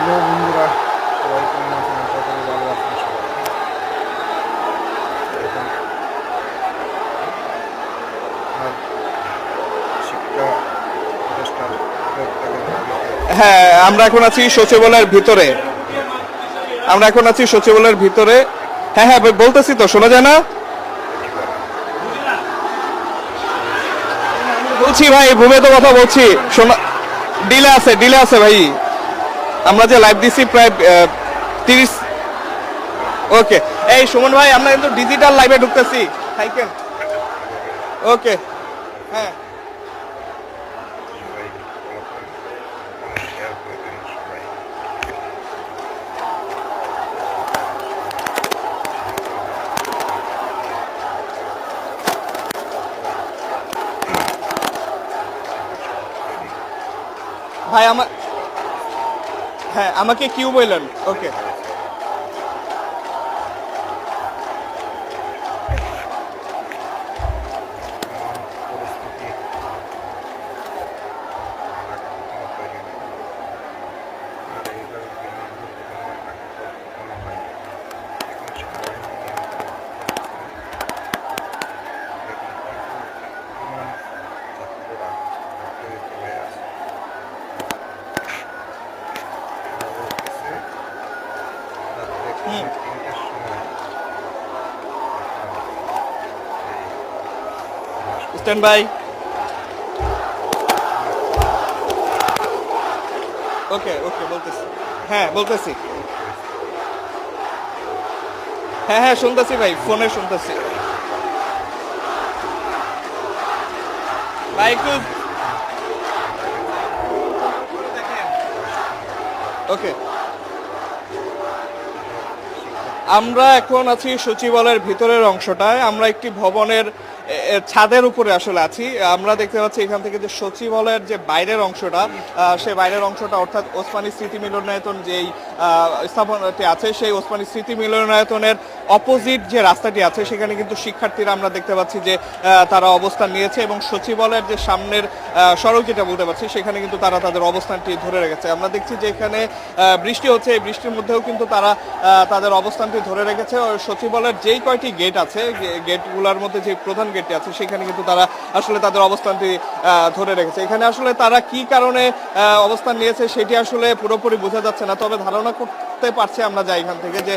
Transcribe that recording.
বন্ধুরা, সবাই কেমন আছেন? আশা করি ভালো আছেন সবাই। এখন আর শিক্ষা প্রতিষ্ঠান হ্যাঁ, আমরা এখন আছি সচিবালয়ের ভিতরে। হ্যাঁ হ্যাঁ বলতেছি তো, শোনা যায় না? বলছি ভাই, ভূমে তো কথা বলছি, শোনা ডিলে আছে ভাই। আমরা যে লাইভ দিছি প্রায় 30। ওকে, এই সুমন ভাই, আমরা কিন্তু ডিজিটাল লাইভে ঢুকতেছি। থাইকেন। ওকে, হ্যাঁ ভাই, হ্যাঁ আমাকে কিউ বললেন। ওকে, স্ট্যান্ড বাই। ওকে ওকে, বলতেছি। হ্যাঁ বলতেছি। হ্যাঁ হ্যাঁ শুনতেছি ভাই, ফোনে শুনতেছি ভাই, একটু। ওকে, আমরা এখন আছি সচিবালয়ের ভিতরের অংশটায়। আমরা একটি ভবনের ছাদের উপরে আসলে আছি। আমরা দেখতে পাচ্ছি এখান থেকে যে সচিবালয়ের যে বাইরের অংশটা, সেই বাইরের অংশটা অর্থাৎ ওসমানী স্মৃতি মিলনায়তন যেই স্থাপনাটি আছে, সেই ওসমানী স্মৃতি মিলনায়তনের অপোজিট যে রাস্তাটি আছে সেখানে কিন্তু শিক্ষার্থীরা আমরা দেখতে পাচ্ছি যে তারা অবস্থান নিয়েছে, এবং সচিবালয়ের যে সামনের সড়ক যেটা বলতে পারছি সেখানে কিন্তু তারা তাদের অবস্থানটি ধরে রেখেছে। আমরা দেখছি যে এখানে বৃষ্টি হচ্ছে, এই বৃষ্টির মধ্যেও কিন্তু তারা তাদের অবস্থানটি ধরে রেখেছে। সচিবালয়ের যেই কয়টি গেট আছে, গেটগুলোর মধ্যে যে প্রধান গেটটি আছে সেখানে কিন্তু তারা আসলে তাদের অবস্থানটি ধরে রেখেছে। এখানে আসলে তারা কি কারণে অবস্থান নিয়েছে সেটি আসলে পুরোপুরি বোঝা যাচ্ছে না, তবে ধারণা করতে পারছি আমরা যাই এখান থেকে যে